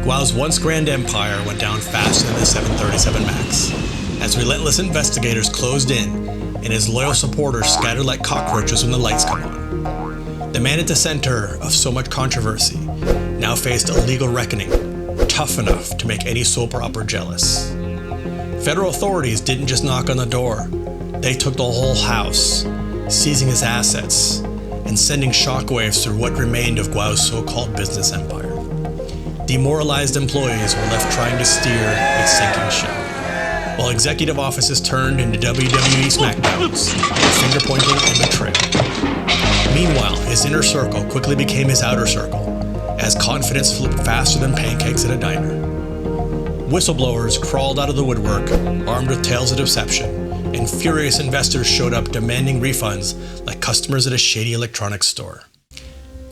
Guao's once grand empire went down faster than the 737 MAX, as relentless investigators closed in and his loyal supporters scattered like cockroaches when the lights come on. The man at the center of so much controversy now faced a legal reckoning tough enough to make any soap opera jealous. Federal authorities didn't just knock on the door, they took the whole house, seizing his assets and sending shockwaves through what remained of Guao's so-called business empire. Demoralized employees were left trying to steer a sinking ship, while executive offices turned into WWE SmackDowns, finger-pointing and betrayal. Meanwhile, his inner circle quickly became his outer circle, as confidence flipped faster than pancakes at a diner. Whistleblowers crawled out of the woodwork, armed with tales of deception, and furious investors showed up demanding refunds like customers at a shady electronics store.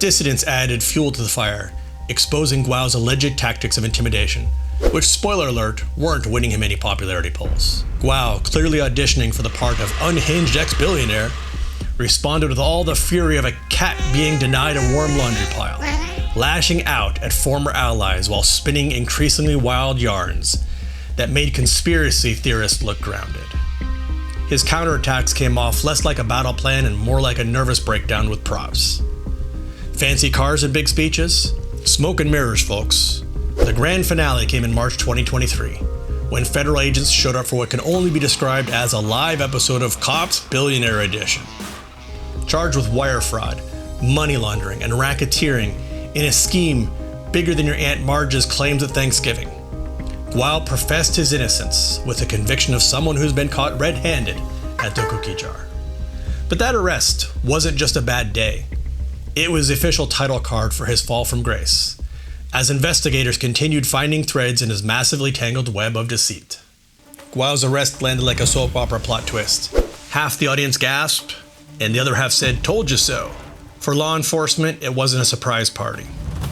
Dissidents added fuel to the fire, exposing Guao's alleged tactics of intimidation, which, spoiler alert, weren't winning him any popularity polls. Guao, clearly auditioning for the part of unhinged ex-billionaire, responded with all the fury of a cat being denied a warm laundry pile, lashing out at former allies while spinning increasingly wild yarns that made conspiracy theorists look grounded. His counterattacks came off less like a battle plan and more like a nervous breakdown with props. Fancy cars and big speeches? Smoke and mirrors, folks. The grand finale came in March 2023, when federal agents showed up for what can only be described as a live episode of Cops Billionaire Edition. Charged with wire fraud, money laundering, and racketeering in a scheme bigger than your Aunt Marge's claims at Thanksgiving, Guao professed his innocence with the conviction of someone who's been caught red-handed at the cookie jar. But that arrest wasn't just a bad day. It was the official title card for his fall from grace, as investigators continued finding threads in his massively tangled web of deceit. Guao's arrest landed like a soap opera plot twist. Half the audience gasped, and the other half said, "Told you so." For law enforcement, it wasn't a surprise party,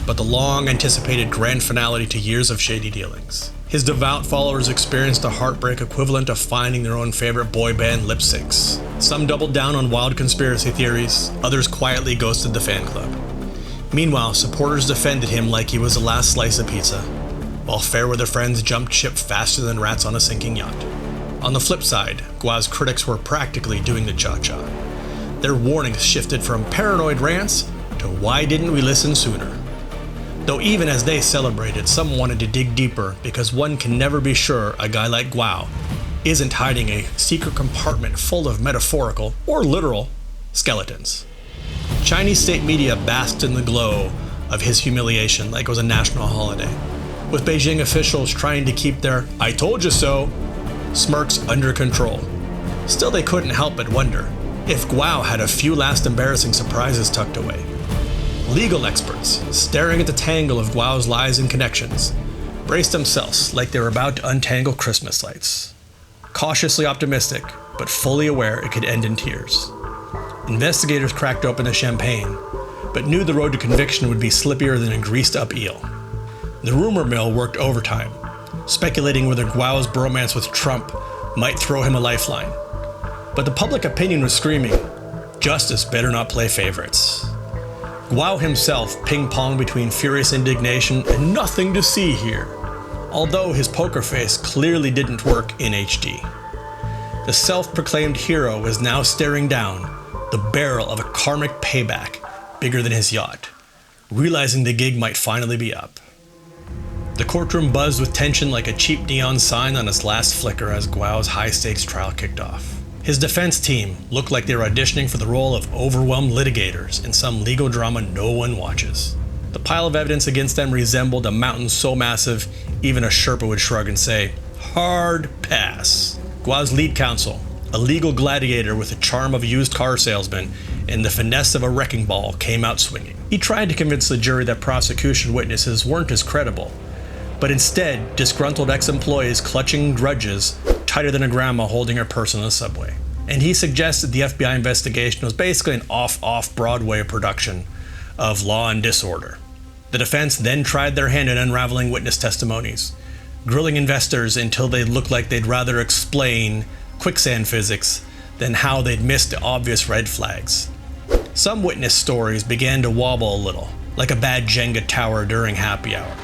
but the long-anticipated grand finale to years of shady dealings. His devout followers experienced a heartbreak equivalent of finding their own favorite boy band lip syncs. Some doubled down on wild conspiracy theories, others quietly ghosted the fan club. Meanwhile, supporters defended him like he was the last slice of pizza, while fair-weather friends jumped ship faster than rats on a sinking yacht. On the flip side, Guao's critics were practically doing the cha-cha. Their warnings shifted from paranoid rants to "why didn't we listen sooner?" Though even as they celebrated, some wanted to dig deeper because one can never be sure a guy like Guao isn't hiding a secret compartment full of metaphorical, or literal, skeletons. Chinese state media basked in the glow of his humiliation like it was a national holiday, with Beijing officials trying to keep their "I told you so" smirks under control. Still, they couldn't help but wonder if Guao had a few last embarrassing surprises tucked away. Legal experts, staring at the tangle of Guao's lies and connections, braced themselves like they were about to untangle Christmas lights. Cautiously optimistic, but fully aware it could end in tears. Investigators cracked open the champagne, but knew the road to conviction would be slippier than a greased-up eel. The rumor mill worked overtime, speculating whether Guao's bromance with Trump might throw him a lifeline. But the public opinion was screaming, justice better not play favorites. Guao himself ping-ponged between furious indignation and nothing to see here, although his poker face clearly didn't work in HD. The self-proclaimed hero was now staring down the barrel of a karmic payback bigger than his yacht, realizing the gig might finally be up. The courtroom buzzed with tension like a cheap neon sign on its last flicker as Guao's high-stakes trial kicked off. His defense team looked like they were auditioning for the role of overwhelmed litigators in some legal drama no one watches. The pile of evidence against them resembled a mountain so massive, even a Sherpa would shrug and say, "Hard pass." Guao's lead counsel, a legal gladiator with the charm of a used car salesman and the finesse of a wrecking ball, came out swinging. He tried to convince the jury that prosecution witnesses weren't as credible, but instead disgruntled ex-employees clutching grudges tighter than a grandma holding her purse on the subway. And he suggested the FBI investigation was basically an off-Broadway production of Law and Disorder. The defense then tried their hand at unraveling witness testimonies, grilling investors until they looked like they'd rather explain quicksand physics than how they'd missed the obvious red flags. Some witness stories began to wobble a little, like a bad Jenga tower during happy hour.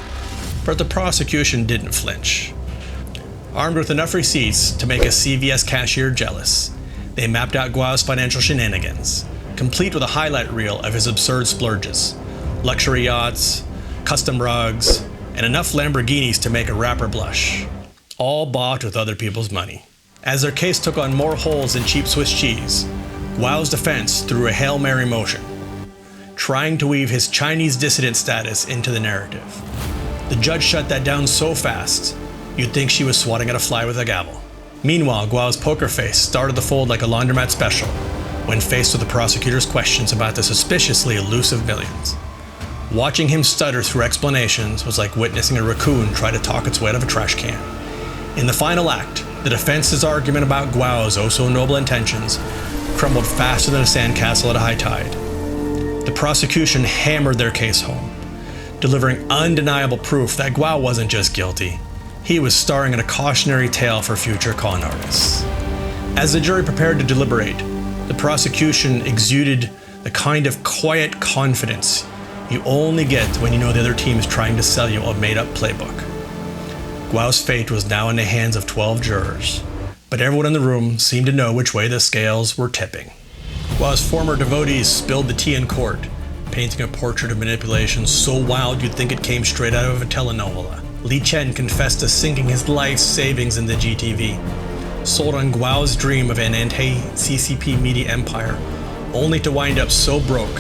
But the prosecution didn't flinch. Armed with enough receipts to make a CVS cashier jealous, they mapped out Guao's financial shenanigans, complete with a highlight reel of his absurd splurges, luxury yachts, custom rugs, and enough Lamborghinis to make a rapper blush, all bought with other people's money. As their case took on more holes than cheap Swiss cheese, Guao's defense threw a Hail Mary motion, trying to weave his Chinese dissident status into the narrative. The judge shut that down so fast, you'd think she was swatting at a fly with a gavel. Meanwhile, Guao's poker face started to fold like a laundromat special when faced with the prosecutor's questions about the suspiciously elusive millions. Watching him stutter through explanations was like witnessing a raccoon try to talk its way out of a trash can. In the final act, the defense's argument about Guao's oh-so-noble intentions crumbled faster than a sandcastle at a high tide. The prosecution hammered their case home, delivering undeniable proof that Guao wasn't just guilty, he was starring in a cautionary tale for future con artists. As the jury prepared to deliberate, the prosecution exuded the kind of quiet confidence you only get when you know the other team is trying to sell you a made-up playbook. Guao's fate was now in the hands of 12 jurors, but everyone in the room seemed to know which way the scales were tipping. Guao's former devotees spilled the tea in court, painting a portrait of manipulation so wild you'd think it came straight out of a telenovela. Li Chen confessed to sinking his life savings in the GTV, sold on Guao's dream of an anti-CCP media empire, only to wind up so broke,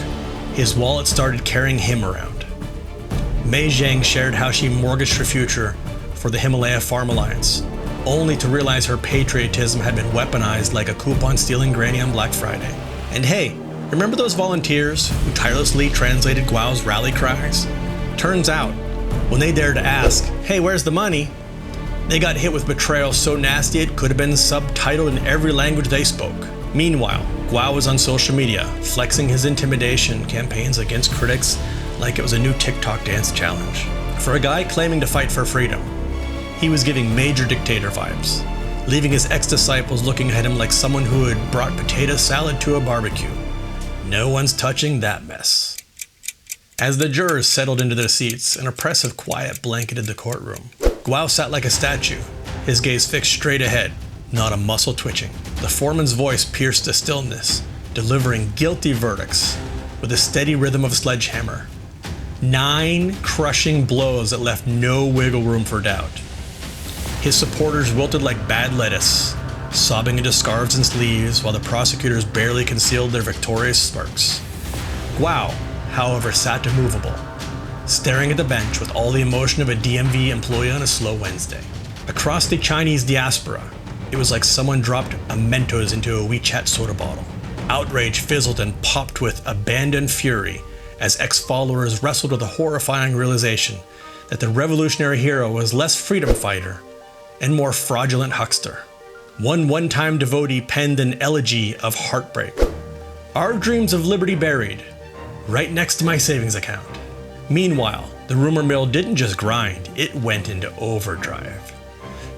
his wallet started carrying him around. Mei Zhang shared how she mortgaged her future for the Himalaya Farm Alliance, only to realize her patriotism had been weaponized like a coupon-stealing granny on Black Friday. And hey, remember those volunteers who tirelessly translated Guao's rally cries? Turns out, when they dared to ask, "Hey, where's the money?" they got hit with betrayal so nasty it could have been subtitled in every language they spoke. Meanwhile, Guao was on social media, flexing his intimidation campaigns against critics like it was a new TikTok dance challenge. For a guy claiming to fight for freedom, he was giving major dictator vibes, leaving his ex-disciples looking at him like someone who had brought potato salad to a barbecue. No one's touching that mess. As the jurors settled into their seats, an oppressive quiet blanketed the courtroom. Guao sat like a statue, his gaze fixed straight ahead, not a muscle twitching. The foreman's voice pierced the stillness, delivering guilty verdicts with a steady rhythm of a sledgehammer. 9 crushing blows that left no wiggle room for doubt. His supporters wilted like bad lettuce, sobbing into scarves and sleeves while the prosecutors barely concealed their victorious smirks. Guao, however, sat immovable, staring at the bench with all the emotion of a DMV employee on a slow Wednesday. Across the Chinese diaspora, it was like someone dropped a Mentos into a WeChat soda bottle. Outrage fizzled and popped with abandoned fury as ex-followers wrestled with the horrifying realization that the revolutionary hero was less freedom fighter and more fraudulent huckster. One one-time devotee penned an elegy of heartbreak. "Our dreams of liberty buried, right next to my savings account." Meanwhile, the rumor mill didn't just grind, it went into overdrive,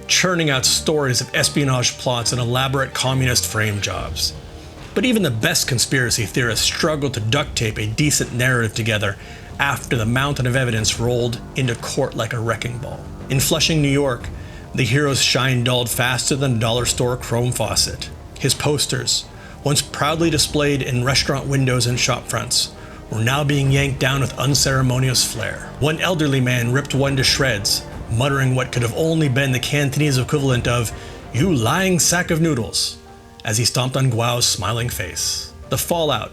churning out stories of espionage plots and elaborate communist frame jobs. But even the best conspiracy theorists struggled to duct tape a decent narrative together after the mountain of evidence rolled into court like a wrecking ball. In Flushing, New York, the hero's shine dulled faster than a dollar store chrome faucet. His posters, once proudly displayed in restaurant windows and shop fronts, were now being yanked down with unceremonious flair. One elderly man ripped one to shreds, muttering what could have only been the Cantonese equivalent of "You lying sack of noodles," as he stomped on Guao's smiling face. The fallout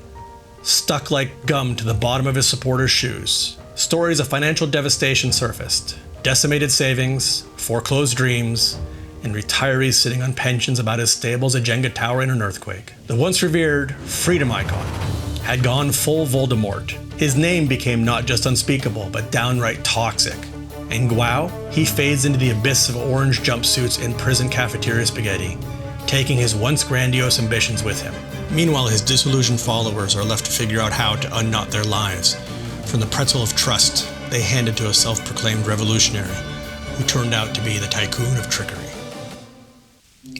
stuck like gum to the bottom of his supporters' shoes. Stories of financial devastation surfaced. Decimated savings, foreclosed dreams, and retirees sitting on pensions about as stable as a Jenga tower in an earthquake. The once revered freedom icon had gone full Voldemort. His name became not just unspeakable, but downright toxic. And Guao, he fades into the abyss of orange jumpsuits and prison cafeteria spaghetti, taking his once grandiose ambitions with him. Meanwhile, his disillusioned followers are left to figure out how to unknot their lives from the pretzel of trust they handed to a self-proclaimed revolutionary who turned out to be the Tycoon of trickery.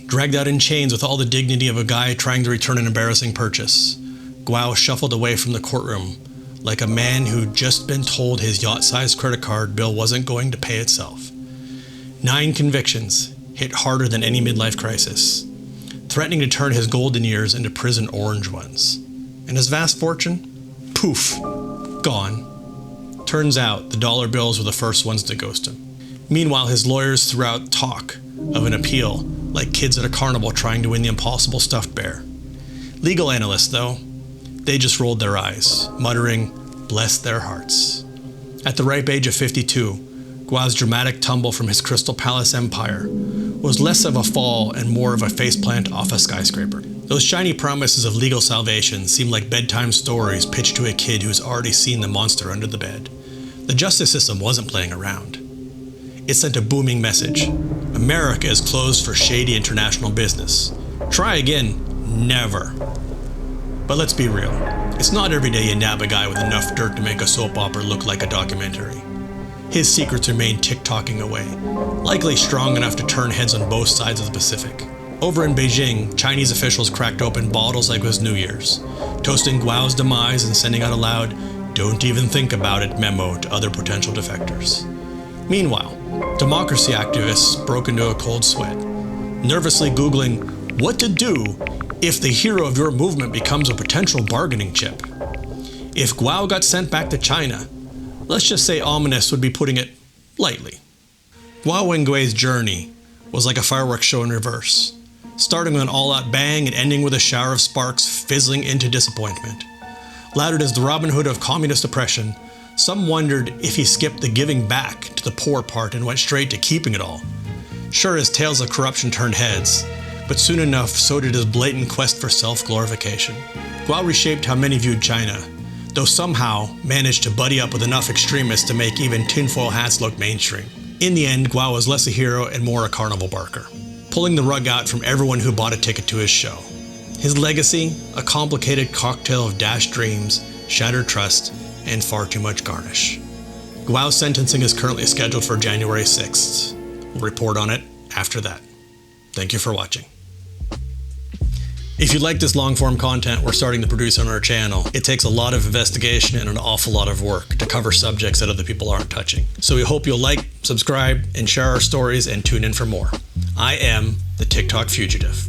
Dragged out in chains with all the dignity of a guy trying to return an embarrassing purchase, Guao shuffled away from the courtroom, like a man who'd just been told his yacht-sized credit card bill wasn't going to pay itself. 9 convictions, hit harder than any midlife crisis, threatening to turn his golden years into prison orange ones. And his vast fortune? Poof, gone. Turns out the dollar bills were the first ones to ghost him. Meanwhile, his lawyers threw out talk of an appeal, like kids at a carnival trying to win the impossible stuffed bear. Legal analysts, though, they just rolled their eyes, muttering, "Bless their hearts." At the ripe age of 52, Guao's dramatic tumble from his Crystal Palace empire was less of a fall and more of a faceplant off a skyscraper. Those shiny promises of legal salvation seemed like bedtime stories pitched to a kid who's already seen the monster under the bed. The justice system wasn't playing around. It sent a booming message. America is closed for shady international business. Try again, never. But let's be real. It's not every day you nab a guy with enough dirt to make a soap opera look like a documentary. His secrets remain tick-tocking away, likely strong enough to turn heads on both sides of the Pacific. Over in Beijing, Chinese officials cracked open bottles like it was New Year's, toasting Guao's demise and sending out a loud, "Don't even think about it" memo to other potential defectors. Meanwhile, democracy activists broke into a cold sweat, nervously Googling what to do if the hero of your movement becomes a potential bargaining chip. If Guao got sent back to China, let's just say ominous would be putting it lightly. Guao Wengui's journey was like a fireworks show in reverse, starting with an all-out bang and ending with a shower of sparks fizzling into disappointment. Lauded as the Robin Hood of communist oppression, some wondered if he skipped the giving back to the poor part and went straight to keeping it all. Sure, his tales of corruption turned heads, but soon enough so did his blatant quest for self-glorification. Guao reshaped how many viewed China, though somehow managed to buddy up with enough extremists to make even tinfoil hats look mainstream. In the end, Guao was less a hero and more a carnival barker, pulling the rug out from everyone who bought a ticket to his show. His legacy, a complicated cocktail of dashed dreams, shattered trust, and far too much garnish. Guao's sentencing is currently scheduled for January 6th. We'll report on it after that. Thank you for watching. If you like this long-form content we're starting to produce on our channel, it takes a lot of investigation and an awful lot of work to cover subjects that other people aren't touching. So we hope you'll like, subscribe, and share our stories and tune in for more. I am the TikTok Fugitive.